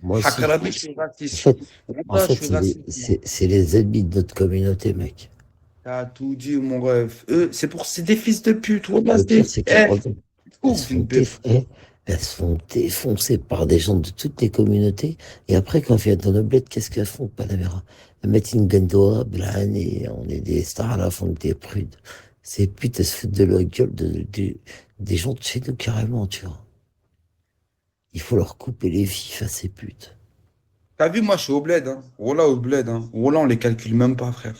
Moi aussi. Hakarabi, je suis En raciste. fait, en Wallah, je fait, suis raciste. c'est les ennemis de notre communauté, mec. T'as tout dit, mon rêve. Eux, c'est des fils de pute. Wallah, Le c'est des. pire, c'est Eh, elles ouf, se font une bébé. elles se font défoncer par des gens de toutes les communautés. Et après, quand elles viennent dans le bled, qu'est-ce qu'elles font, Panamera? Elles mettent une gandoa, blâne, on est des stars à la fin des prudes. Ces putes, elles se foutent de la gueule des gens de chez nous, carrément, tu vois. Il faut leur couper les vifs à ces putes. T'as vu, moi, je suis au bled. Hein. Wallah, au bled. Hein. Wallah, on les calcule même pas, frère.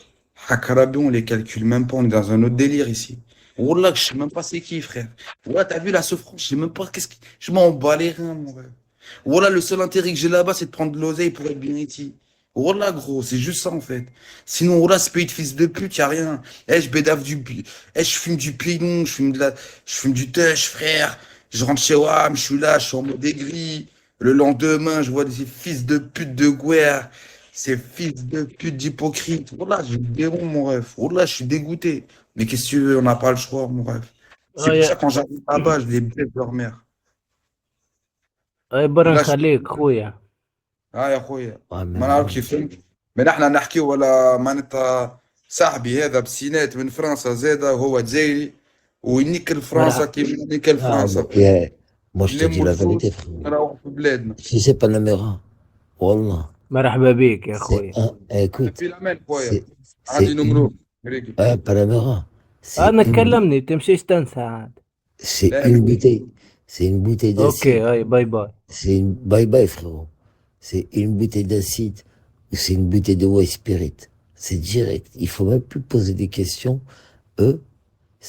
Hakarabi, on les calcule même pas. On est dans un autre délire ici. Wallah, je sais même pas c'est qui, frère. Wallah, t'as vu la souffrance? Je sais même pas qu'est-ce que. Je m'en bats les reins, mon rêve. Wallah, le seul intérêt que j'ai là-bas, c'est de prendre de l'oseille pour être bien ici. Wallah, gros, c'est juste ça, en fait. Sinon, Wallah, ce pays de fils de pute, y a rien. Eh, je bédave eh, je fume du pilon, je fume du tush, frère. Je rentre chez WAM, je suis là, je suis en mode aigri. Le lendemain, je vois des fils de pute de guerre, ces fils de pute d'hypocrite. Wallah, j'ai démon, mon rêve. Wallah, je suis dégoûté. Mais qu'est-ce que tu veux, on n'a pas le choix, mon rêve. C'est اه pour ça, يا quand j'arrive là-bas, je les baise leur mère. برا Là, je نخليك خويا. يا اخويا Ah, mais ما نعرف voilà. كيف فهمت. ما نحن نحكي ولا معناتها صاحبي هذا بسينات من فرنسا زاده وهو جزائري وينيكل فرنسا مرحبا. كيف نيكل Ah, فرنسا moi, je te dis نلموا la الفلوس vérité, frérot. نروحوا في بلادنا. Si c'est Panamera, Wallah, مرحبا بيك يا c'est خويا. un, écoute, في الامان خويا. c'est, عندي c'est نمرو. une, Panamera, c'est انا une, تكلمني تمشي تنسى عاد. c'est لا une قلت bouteille, c'est une bouteille اوكي d'acide. هاي باي باي. C'est une, bye bye, frérot. C'est une bouteille d'acide ou c'est une bouteille de white spirit. C'est direct. Il faut même plus poser des questions. Eux,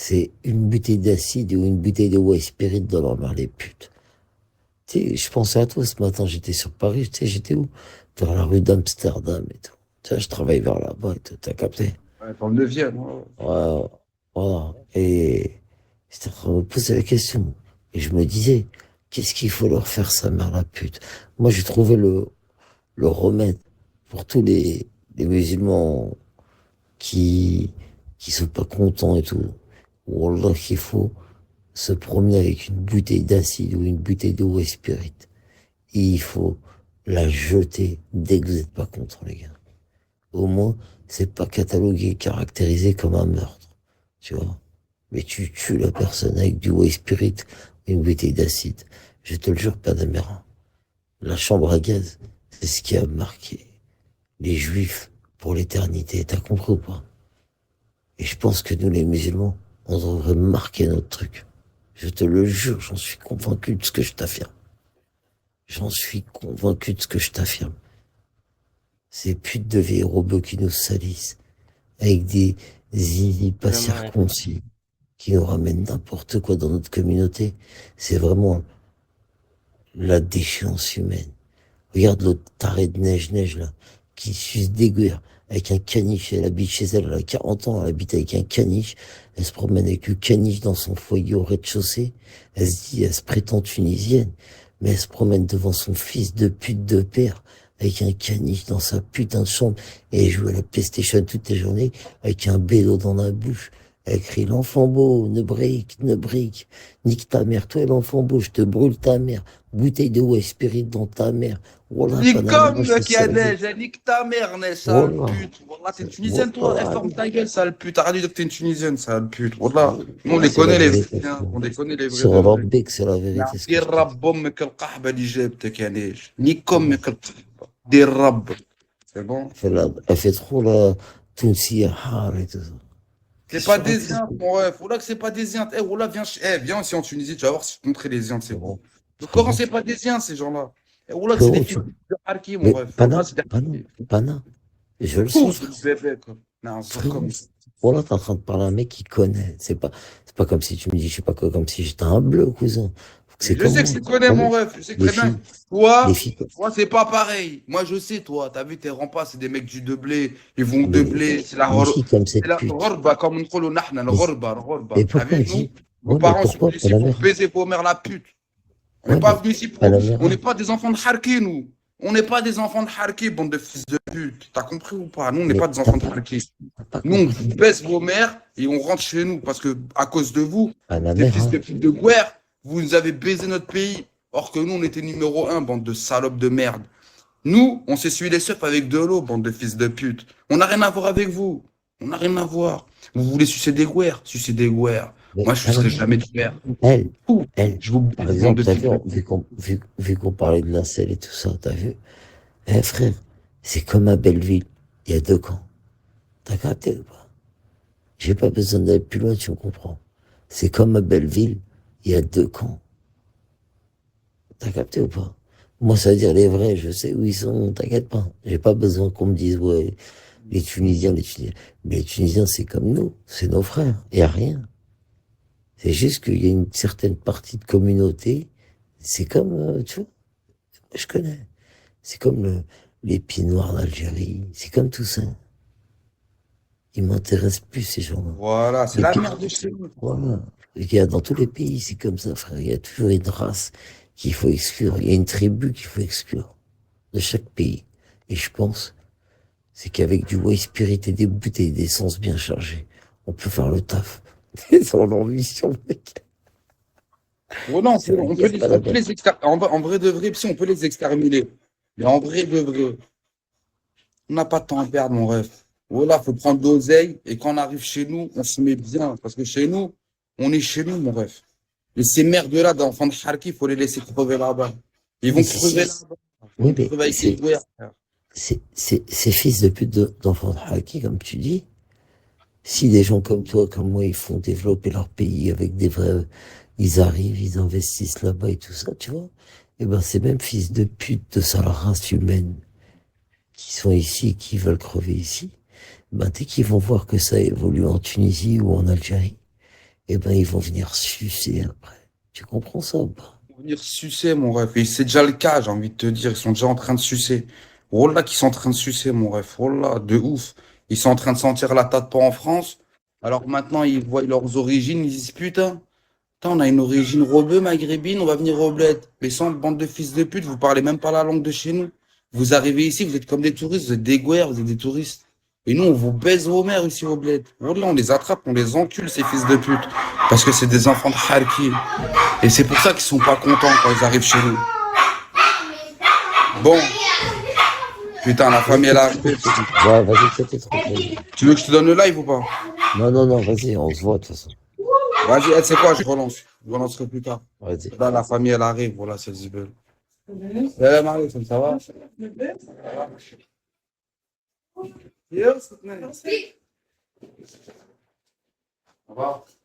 c'est une bouteille d'acide ou une bouteille de white spirit dans leur main, les putes. Tu sais, je pensais à toi ce matin, j'étais sur Paris, tu sais, j'étais où? Vers la rue d'Amsterdam et tout. Tu vois, je travaille vers là-bas et tout, t'as capté? dans le 9e. Ouais, voilà. Et j'étais en train de me poser la question. Et je me disais, qu'est-ce qu'il faut leur faire, sa mère, la pute? Moi, j'ai trouvé le remède pour tous les musulmans qui, qui sont pas contents et tout. Wallah, qu'il faut se promener avec une bouteille d'acide ou une bouteille d'eau spirit. Et il faut la jeter dès que vous n'êtes pas content, les gars. Au moins, c'est pas catalogué, caractérisé comme un meurtre, tu vois. Mais tu tues la personne avec du whey spirit et une bouteille d'acide. Je te le jure, Père d'Amérin. La chambre à gaz, c'est ce qui a marqué les juifs pour l'éternité. T'as compris ou pas? Et je pense que nous, les musulmans, on devrait marquer notre truc. Je te le jure, j'en suis convaincu de ce que je t'affirme. J'en suis convaincu de ce que je t'affirme. Ces putes de vieilles robots qui nous salissent, avec des zizi pas circoncis, qui nous ramènent n'importe quoi dans notre communauté, c'est vraiment la déchéance humaine. Regarde l'autre taré de neige là, qui suce dégueulasse, avec un caniche, elle habite chez elle, elle a 40 ans, elle habite avec un caniche, elle se promène avec le caniche dans son foyer au rez-de-chaussée, elle se dit, elle se prétend tunisienne, mais elle se promène devant son fils de pute de père, avec un caniche dans sa putain de chambre, et elle joue à la PlayStation toute la journée, avec un bédo dans la bouche. Elle crie, l'enfant beau, ne brique, nique ta mère, toi l'enfant beau, je te brûle ta mère, bouteille de whey spirit dans ta mère. Wallah, Nique Panama, je comme suis qui a sérieux. neige, nique ta mère, neige, sale Wallah, pute. Wallah, t'es une Tunisienne, toi. Eh, Wallah, ferme ta gueule, sale pute. Arrête de dire que t'es une Tunisienne, sale pute. Wallah, nous, on les c'est la connaît, les vérité, vrais. Hein. frérot. On les connaît, les vrais de Sur vrais. Rabbik, c'est la vérité, ce que je دير te dis. رب امك القحبه اللي جابتك يا نيج نيك Wallah. امك القحبه دير رب سي بون Elle fait trop la Tunisia Har et tout ça. c'est Qu'est-ce que pas tu des racontes? Indes mon ref voilà que c'est pas des Indes eh voilà viens ici en Tunisie tu vas voir si je te montrer les Indes c'est bon comment Frérot, c'est pas des Indes ces gens-là eh voilà que c'est des frérot, fils de Harki mon mais ref voilà Pana, c'est des Pana, Harki Pana, je le sais, tous le frérot. bébé quoi non c'est Frérot, comme voilà, t'es en train de parler à un mec qui connaît. C'est pas comme si tu me dis, je sais pas quoi, comme si j'étais un bleu, cousin. Faut que mais c'est je comme sais que moi. je te connais mon Comment? ref je sais Les très bien filles, les toi filles, toi c'est pas pareil moi je sais toi t'as vu tes rempas c'est des mecs du Deblé ils vont de les, blé les filles comme c'est cette la pute. غربة comme on dit نحن Mais, الغربة mais t'as pourquoi vu elle nous dit, nos ouais, mais parents sont pourquoi venus pas ici la pour mère? baiser vos mères la pute on n'est Ouais, pas mais venus ici pas pour la on mère. n'est pas des enfants de Harki nous on n'est pas des enfants de Harki bande de fils de pute t'as compris ou pas nous on n'est Mais pas des enfants de Harki t'as pas nous on compris. baisse vos mères et on rentre chez nous parce que à cause de vous Pas la ces mère, fils hein. de pute de guerre vous nous avez baisé notre pays or que nous on était numéro un bande de salopes de merde Nous, on s'essuie les seufs avec de l'eau, bande de fils de pute. On n'a rien à voir avec vous. On n'a rien à voir. Vous voulez sucer des gouères? Sucer des gouères. Mais, Moi, je ne ah non, sucerai jamais de gouères. elle, Ouh, elle, je vous par baise, bande exemple, de t'as fils vu, de pute. vu qu'on parlait de l'incel et tout ça, t'as vu? Eh frère, c'est comme à Belleville, il y a deux camps. T'as capté ou pas? J'ai pas besoin d'aller plus loin, tu me comprends. C'est comme à Belleville, il y a deux camps. T'as capté ou pas? Moi, ça veut dire les vrais, je sais où ils sont, t'inquiète pas. J'ai pas besoin qu'on me dise, ouais, les Tunisiens, les Tunisiens. Mais les Tunisiens, c'est comme nous, c'est nos frères, il y a rien. C'est juste qu'il y a une certaine partie de communauté, c'est comme, tu vois, je connais. C'est comme les pieds noirs d'Algérie, c'est comme tout ça. Ils m'intéressent plus, ces gens-là. Voilà, c'est Les la pi- merde de chez nous. Voilà. Il y a dans tous les pays, c'est comme ça, frère. Il y a toujours une race qu'il faut exclure. Il y a une tribu qu'il faut exclure de chaque pays. Et je pense, c'est qu'avec du white spirit et des bouteilles d'essence bien chargées, on peut faire le taf. C'est son ambition, mec. Oh non, C'est vrai qu'il y a pas la on peut bonne. les exterminer. En vrai de vrai, si on peut les exterminer. Mais en vrai de vrai, on n'a pas de temps à perdre, mon ref. Voilà, faut prendre de l'oseille. Et quand on arrive chez nous, on se met bien. Parce que chez nous, on est chez nous, mon ref. Et ces merdes-là d'enfants de Harki, il faut les laisser crever là-bas. Ils Mais vont crever là-bas. Ils oui, vont crever avec des gouères, frère. ces fils de pute d'enfants de Haki, comme tu dis, si des gens comme toi, comme moi, ils font développer leur pays avec des vrais, ils arrivent, ils investissent là-bas et tout ça, tu vois, et ben, ces mêmes fils de pute de sale race humaine qui sont ici, qui veulent crever ici, ben, dès qu'ils vont voir que ça évolue en Tunisie ou en Algérie, et ben, ils vont venir sucer après. Tu comprends ça ou pas? Ils vont venir sucer, mon ref. Et c'est déjà le cas, j'ai envie de te dire. Ils sont déjà en train de sucer. Oh là, qu'ils sont en train de sucer, mon ref. Oh là, de ouf. Ils sont en train de sentir la tête pas en France. Alors maintenant, ils voient leurs origines. Ils disent, putain, on a une origine rebeu, maghrébine. On va venir au bled. Mais sans bande de fils de pute, vous parlez même pas la langue de chez nous. Vous arrivez ici, vous êtes comme des touristes. Vous êtes des guerres, vous êtes des touristes. Et nous, on vous baise vos mères ici au bled. Oh là, on les attrape, on les encule, ces fils de pute. Parce que c'est des enfants de Kharkiv. Et c'est pour ça qu'ils sont pas contents quand ils arrivent chez nous. Bon, putain, la famille, elle arrive. Ouais, vas-y, c'était trop cool. Tu veux que je te donne le live ou pas? Non, non, non, vas-y, on se voit, de toute façon. Vas-y, elle sait quoi, je relance. Je relancerai plus tard. Vas-y. Là, la famille, elle arrive. Voilà, c'est Zibel. Salam alaikum, ça va? Ça va?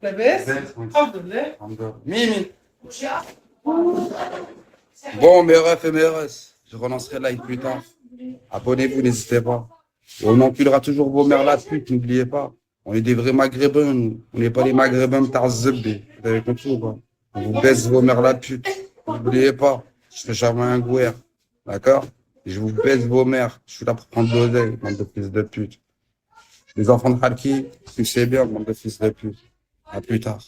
لاباس؟ Oui. الحمد لله. Mimi. Bon, mes refs et mes refs, je relancerai live plus tard. Abonnez-vous, n'hésitez pas. Et on enculera toujours vos mères la pute, n'oubliez pas. On est des vrais maghrébins, nous. On n'est pas les maghrébins de Tarzebé. Vous avez compris ou pas? On vous baisse vos mères la pute. N'oubliez pas, je fais jamais un gouer. D'accord? Et je vous baisse vos mères. Je suis là pour prendre de l'oseille, bande de fils de pute. Les enfants de Kharkiv, tu sais bien, bande de fils de pute. À plus tard.